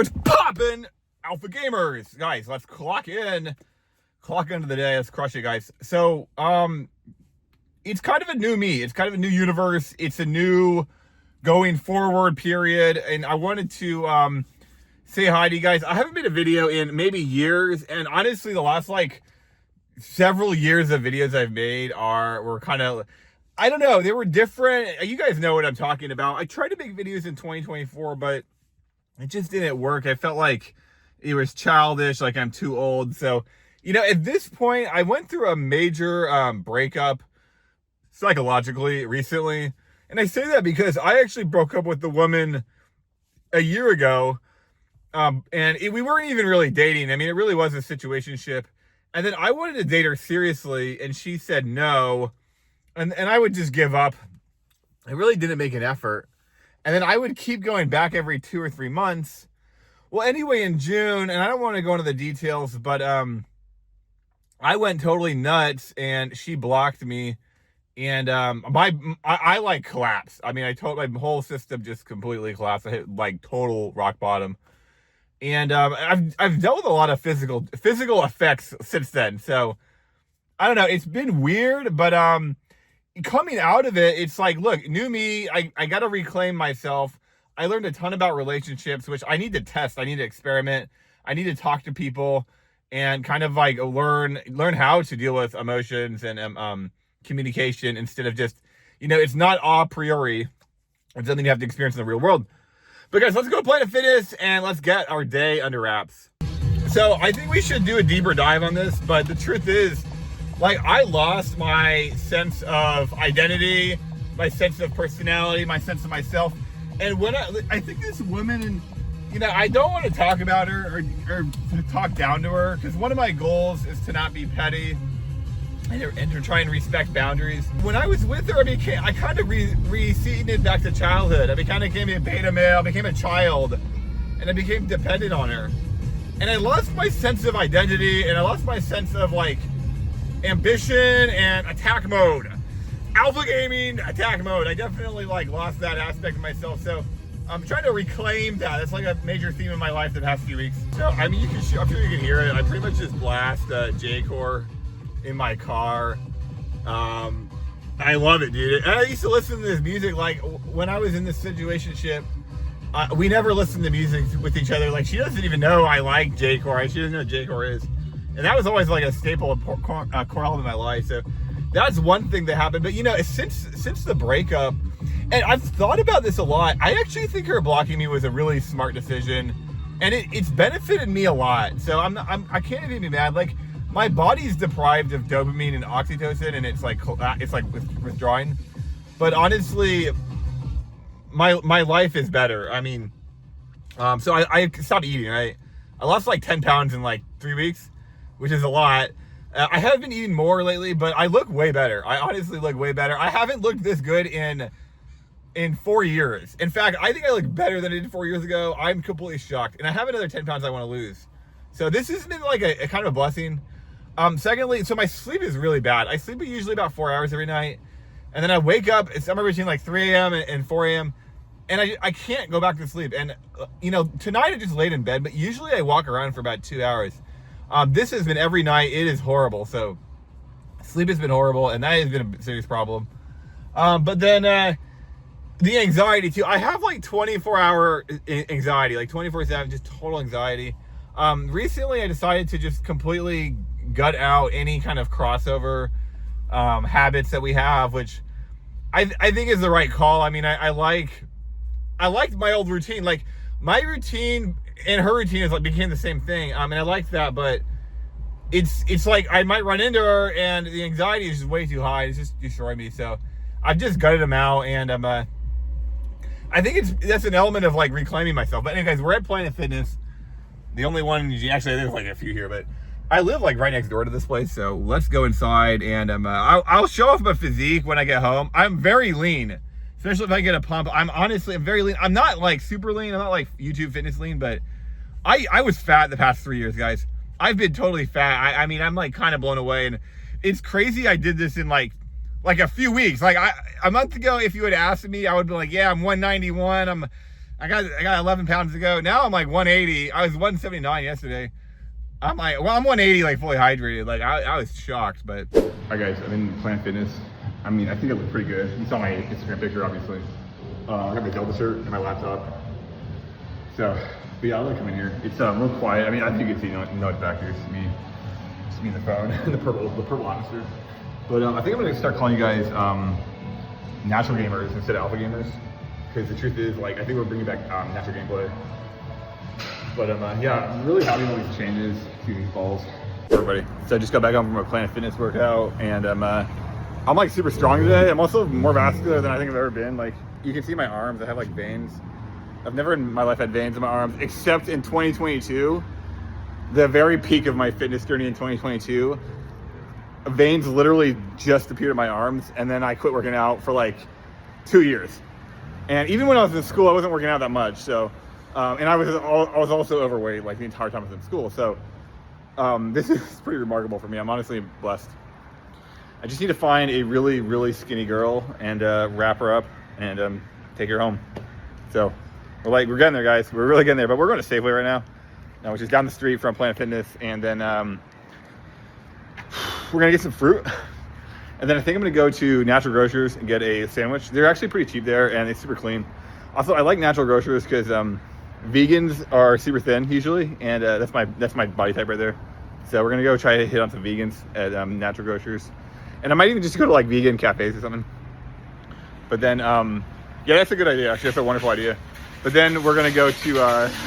It's poppin', Alpha Gamers, guys. Let's clock into the day. Let's crush it, guys. So, it's kind of a new me. It's kind of a new universe. It's a new going forward period, and I wanted to say hi to you guys. I haven't made a video in maybe years, and honestly, the last several years of videos I've made were kind of, I don't know, they were different. You guys know what I'm talking about. I tried to make videos in 2024, but it just didn't work. I felt like it was childish, like I'm too old. So, at this point, I went through a major breakup psychologically recently. And I say that because I actually broke up with the woman a year ago. We weren't even really dating. I mean, it really was a situationship. And then I wanted to date her seriously, and she said no. And I would just give up. I really didn't make an effort. And then I would keep going back every 2 or 3 months. Well, anyway, in June, and I don't want to go into the details, but I went totally nuts, and she blocked me. And I like collapsed. I mean, my whole system just completely collapsed. I hit like total rock bottom. And I've dealt with a lot of physical effects since then. So I don't know. It's been weird, but coming out of it, it's like, look, new me. I got to reclaim myself. I learned a ton about relationships, which I need to test. I need to experiment. I need to talk to people and kind of like learn how to deal with emotions and communication instead of just, it's not a priori. It's something you have to experience in the real world. But guys, let's go Planet Fitness and let's get our day under wraps. So I think we should do a deeper dive on this, but the truth is, I lost my sense of identity, my sense of personality, my sense of myself. And when I think this woman, and I don't want to talk about her or talk down to her, because one of my goals is to not be petty and to try and respect boundaries. When I was with her, I kind of receded back to childhood. I kind of became a beta male, became a child, and I became dependent on her. And I lost my sense of identity, and I lost my sense of ambition and attack mode. Alpha gaming, attack mode. I definitely lost that aspect of myself. So I'm trying to reclaim that. It's like a major theme in my life the past few weeks. So I mean, I'm sure you can hear it. I pretty much just blast J-Core in my car. I love it, dude. And I used to listen to this music when I was in this situationship. We never listened to music with each other. She doesn't even know I like J-Core. She doesn't know what J-Core is. And that was always a staple of Corel in my life. So that's one thing that happened. But since the breakup, and I've thought about this a lot, I actually think her blocking me was a really smart decision, and it's benefited me a lot. So I can't even be mad. My body's deprived of dopamine and oxytocin, and it's withdrawing. But honestly, my life is better. I mean, so I stopped eating. Right, I lost 10 pounds in 3 weeks, which is a lot. I have been eating more lately, but I look way better. I honestly look way better. I haven't looked this good in 4 years. In fact, I think I look better than I did 4 years ago. I'm completely shocked. And I have another 10 pounds I want to lose. So this has been a kind of a blessing. Secondly, so my sleep is really bad. I sleep usually about 4 hours every night. And then I wake up, it's somewhere between 3 a.m. and 4 a.m. And I can't go back to sleep. And, tonight I just laid in bed, but usually I walk around for about 2 hours. This has been every night. It is horrible. So sleep has been horrible, and that has been a serious problem. But then the anxiety too. I have 24-hour anxiety, 24/7, just total anxiety. Recently I decided to just completely gut out any kind of crossover habits that we have, which I think is the right call. I mean, I liked my old routine. My routine and her routine is became the same thing. And I like that, but it's I might run into her, and the anxiety is just way too high. It's just destroying me. So I've just gutted them out, and I think that's an element of reclaiming myself. But anyway, guys, we're at Planet Fitness. The only one, actually there's a few here, but I live right next door to this place. So let's go inside, and I'll show off my physique when I get home. I'm very lean. Especially if I get a pump. I'm very lean. I'm not super lean. I'm not YouTube fitness lean, but I was fat the past 3 years, guys. I've been totally fat. I mean, I'm kind of blown away, and it's crazy. I did this in a few weeks. A month ago, if you had asked me, I would be yeah, I'm 191. I got 11 pounds to go. Now I'm like 180. I was 179 yesterday. I'm like, well, I'm 180, like fully hydrated. Like I was shocked, but. All right, guys, I'm in Planet Fitness. I mean, I think it looked pretty good. You saw my Instagram picture, obviously. I got my Delta shirt and my laptop. So, but yeah, I'll come in here. It's real quiet. I mean, I think you can see no back here. It's me and the phone, and the purple atmosphere. But I think I'm gonna start calling you guys natural gamers instead of alpha gamers. Because the truth is, like, I think we're bringing back natural gameplay. But yeah, I'm really happy with these changes to these balls. Everybody, so I just got back home from a Planet Fitness workout, and I'm like super strong today. I'm also more vascular than I think I've ever been. Like, you can see my arms, I have like veins. I've never in my life had veins in my arms, except in 2022, the very peak of my fitness journey in 2022. Veins literally just appeared in my arms, and then I quit working out for like 2 years. And even when I was in school, I wasn't working out that much. So, and I was also overweight like the entire time I was in school. So, this is pretty remarkable for me. I'm honestly blessed. I just need to find a really, really skinny girl and wrap her up and take her home. So, we're getting there, guys. We're really getting there. But we're going to Safeway right now, which is down the street from Planet Fitness, and then we're gonna get some fruit. And then I think I'm gonna go to Natural Grocers and get a sandwich. They're actually pretty cheap there, and it's super clean. Also, I like Natural Grocers because vegans are super thin usually, and that's my body type right there. So we're gonna go try to hit on some vegans at Natural Grocers, and I might even just go to like vegan cafes or something. But then, yeah, that's a good idea. Actually, that's a wonderful idea. But then we're gonna go to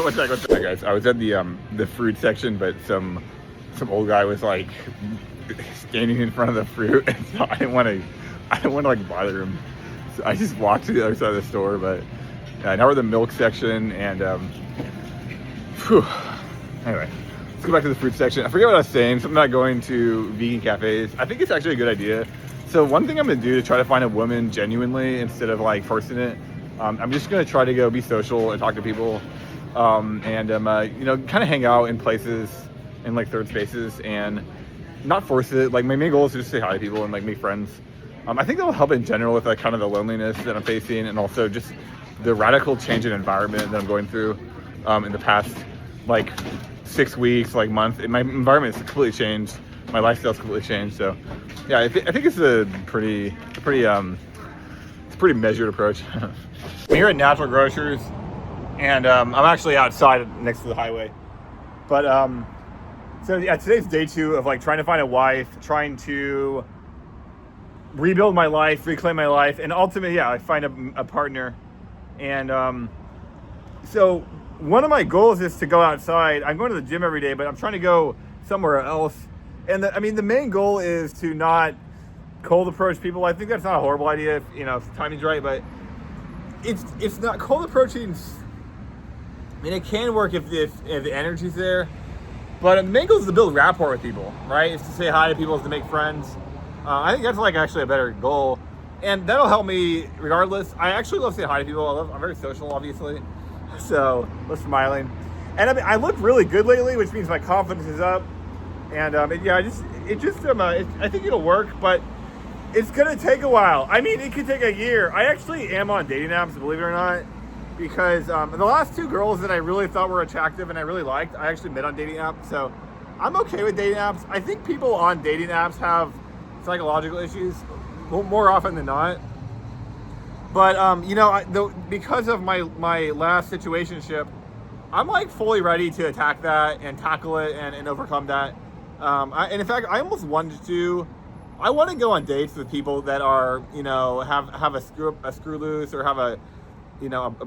what's that? Hey guys, I was at the fruit section, but some old guy was like standing in front of the fruit, and so I didn't want to like bother him. So I just walked to the other side of the store. But now we're in the milk section, and anyway, let's go back to the fruit section. I forget what I was saying. Something about going to vegan cafes. I think it's actually a good idea. So one thing I'm gonna do to try to find a woman genuinely instead of like forcing it, I'm just gonna try to go be social and talk to people, and you know, kind of hang out in places in like third spaces and not force it. Like my main goal is to just say hi to people and like make friends. I think that'll help in general with like kind of the loneliness that I'm facing, and also just the radical change in environment that I'm going through in the past like 6 weeks, like month. My environment has completely changed. My lifestyle's completely changed. So yeah, I think it's a pretty measured approach. I'm here at Natural Grocers, and I'm actually outside next to the highway. But so yeah, today's day 2 of like trying to find a wife, trying to rebuild my life, reclaim my life, and ultimately, yeah, I find a partner. And so one of my goals is to go outside. I'm going to the gym every day, but I'm trying to go somewhere else. And the main goal is to not cold approach people. I think that's not a horrible idea if the timing's right, but it's not cold approaching. I mean, it can work if the energy's there. But the main goal is to build rapport with people, right? It's to say hi to people, is to make friends. I think that's like actually a better goal. And that'll help me regardless. I actually love saying hi to people. I'm very social, obviously. So, love smiling. And I mean, I look really good lately, which means my confidence is up. And yeah, I think it'll work, but it's gonna take a while. I mean, it could take a year. I actually am on dating apps, believe it or not. Because the last 2 girls that I really thought were attractive and I really liked, I actually met on dating apps. So I'm okay with dating apps. I think people on dating apps have psychological issues more often than not. But because of my last situationship, I'm like fully ready to attack that and tackle it and overcome that. And in fact, I almost wanted to. I want to go on dates with people that are have a screw loose or have a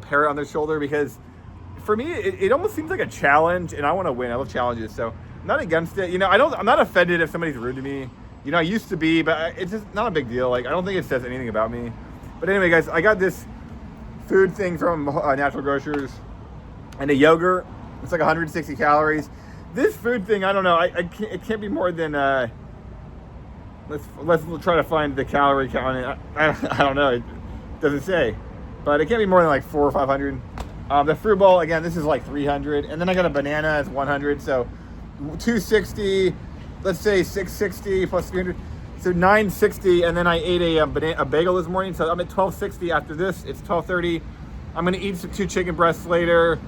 parrot on their shoulder, because for me it almost seems like a challenge, and I want to win. I love challenges, so I'm not against it. I'm not offended if somebody's rude to me. I used to be, but it's just not a big deal. Like, I don't think it says anything about me. But anyway, guys, I got this food thing from Natural Grocers and a yogurt. It's like 160 calories. This food thing, I don't know. It can't be more than let's try to find the calorie count. I don't know. It doesn't say. But it can't be more than like 400 or 500. The fruit bowl, again, this is like 300. And then I got a banana, it's 100. So 260, let's say 660 plus 300. So 960. And then I ate a bagel this morning. So I'm at 1260 after this. It's 1230. I'm gonna eat two chicken breasts later,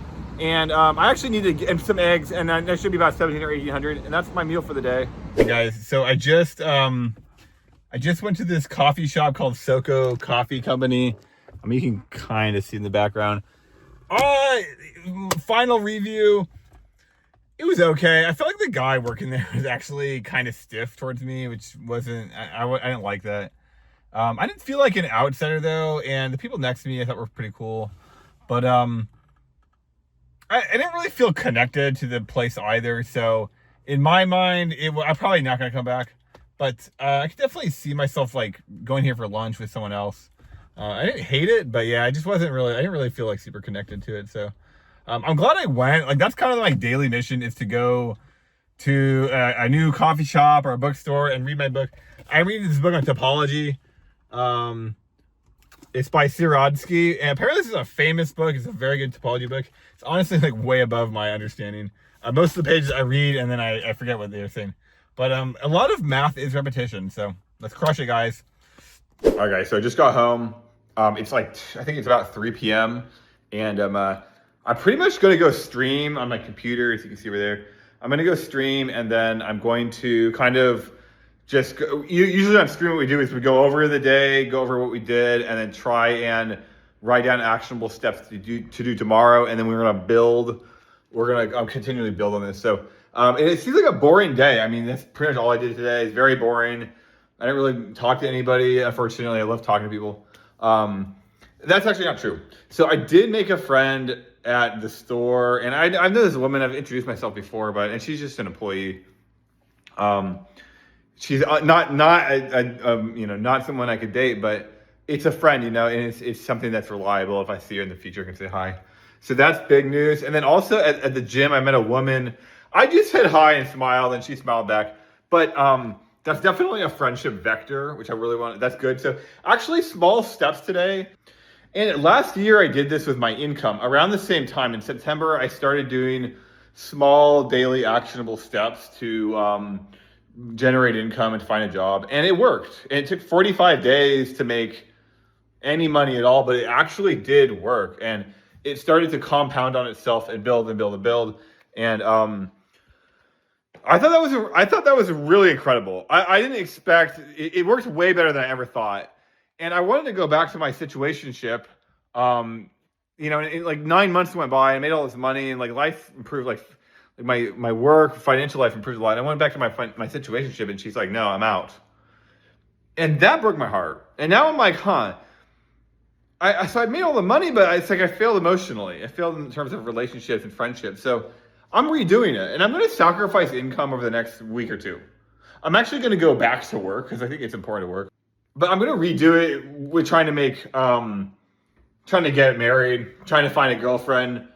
and I actually need to get some eggs, and that should be about 1700 or 1800, and that's my meal for the day. Hey guys, so I just went to this coffee shop called Soko Coffee Company. I mean, you can kind of see in the background. Final review. It was okay. I felt like the guy working there was actually kind of stiff towards me, which wasn't, I didn't like that. I didn't feel like an outsider though, and the people next to me I thought were pretty cool. But I didn't really feel connected to the place either. So in my mind, I'm probably not going to come back. But I could definitely see myself like going here for lunch with someone else. I didn't hate it, but yeah, I didn't really feel like super connected to it. So I'm glad I went. Like, that's kind of my daily mission, is to go to a new coffee shop or a bookstore and read my book. I read this book on topology. It's by Sirodsky, and apparently this is a famous book. It's a very good topology book. It's honestly like way above my understanding. Most of the pages I read and then I forget what they're saying. But a lot of math is repetition, so let's crush it, guys. All right, guys, so I just got home. It's like, I think it's about 3 p.m. and I'm pretty much going to go stream on my computer, as you can see over there. I'm going to go stream, and then I'm going to kind of just go. Usually on stream, what we do is we go over the day, go over what we did, and then try and write down actionable steps to do tomorrow. And then we're going to build. We're going to continually build on this. So and it seems like a boring day. I mean, that's pretty much all I did today. It's very boring. I didn't really talk to anybody. Unfortunately, I love talking to people. That's actually not true. So I did make a friend at the store, and I know this woman. I've introduced myself before, and she's just an employee. She's not not someone I could date, but it's a friend, and it's something that's reliable. If I see her in the future, I can say hi. So that's big news. And then also at the gym, I met a woman. I just said hi and smiled, and she smiled back. But that's definitely a friendship vector, which I really want. That's good. So actually, small steps today. And last year I did this with my income. Around the same time in September, I started doing small daily actionable steps to generate income and find a job. And it worked. And it took 45 days to make any money at all, but it actually did work. And it started to compound on itself and build and build and build. And I thought that was really incredible. I didn't expect it worked way better than I ever thought. And I wanted to go back to my situationship. And like 9 months went by, I made all this money, and like life improved, like my work, financial life improved a lot. And I went back to my situationship, and she's like, "No, I'm out." And that broke my heart. And now I'm like, so I made all the money, but it's like I failed emotionally. I failed in terms of relationships and friendships. So I'm redoing it, and I'm going to sacrifice income over the next week or two. I'm actually going to go back to work because I think it's important to work. But I'm going to redo it with trying to get married, trying to find a girlfriend.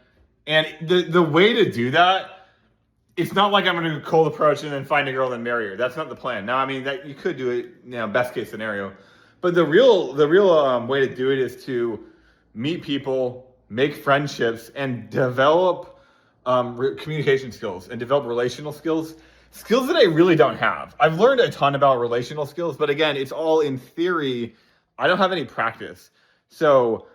And the way to do that, it's not like I'm going to cold approach and then find a girl and marry her. That's not the plan. Now, I mean, that you could do it, best case scenario. But the real way to do it is to meet people, make friendships, and develop communication skills and develop relational skills. Skills that I really don't have. I've learned a ton about relational skills, but again, it's all in theory. I don't have any practice. So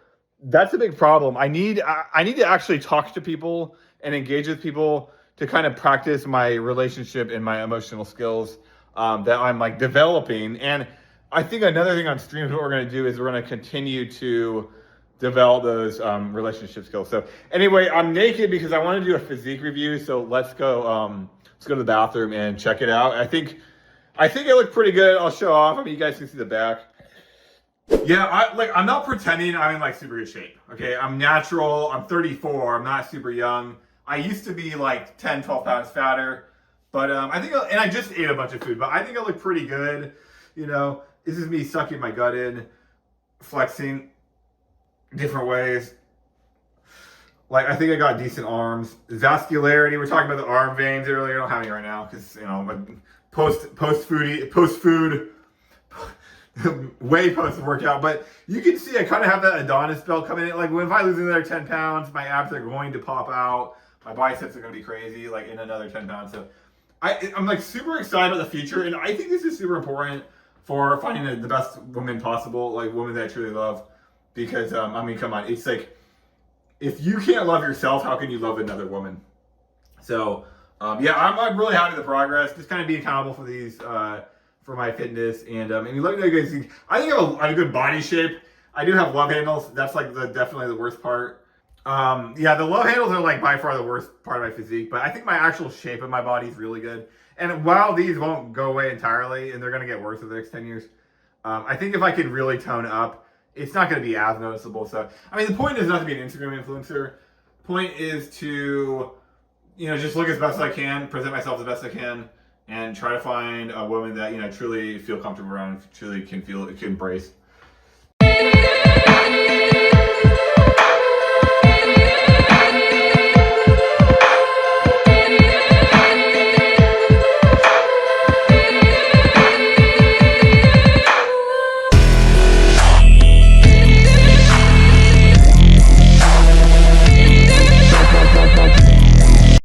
that's a big problem. I need to actually talk to people and engage with people to kind of practice my relationship and my emotional skills that I'm like developing. And I think another thing on streams, what we're going to do is we're going to continue to develop those relationship skills. So anyway, I'm naked because I want to do a physique review. So let's go. Let's go to the bathroom and check it out. I think it looked pretty good. I'll show off. I mean, you guys can see the back. Yeah, I'm not pretending I'm in like super good shape. Okay, I'm natural. I'm 34. I'm not super young. I used to be like 10, 12 pounds fatter, but I think, and I just ate a bunch of food, but I think I look pretty good. This is me sucking my gut in, flexing different ways. Like, I think I got decent arms. Vascularity, we're talking about the arm veins earlier. I don't have any right now because, post-food, way post-workout. But you can see I kind of have that Adonis belt coming in. Like, if I lose another 10 pounds, my abs are going to pop out. My biceps are going to be crazy, like, in another 10 pounds. So I'm, like, super excited about the future. And I think this is super important for finding the best woman possible, like, women that I truly love. Because, come on, it's like, if you can't love yourself, how can you love another woman? So, yeah, I'm really happy with the progress. Just kind of be accountable for these, for my fitness. And let me know what you guys think. I think I have a good body shape. I do have love handles. That's like definitely the worst part. Yeah, the love handles are like by far the worst part of my physique, but I think my actual shape of my body is really good. And while these won't go away entirely, and they're going to get worse over the next 10 years, I think if I can really tone up, it's not going to be as noticeable. So, I mean, the point is not to be an Instagram influencer. Point is to, just look as best as I can, present myself the best I can, and try to find a woman that, truly feel comfortable around, truly can embrace.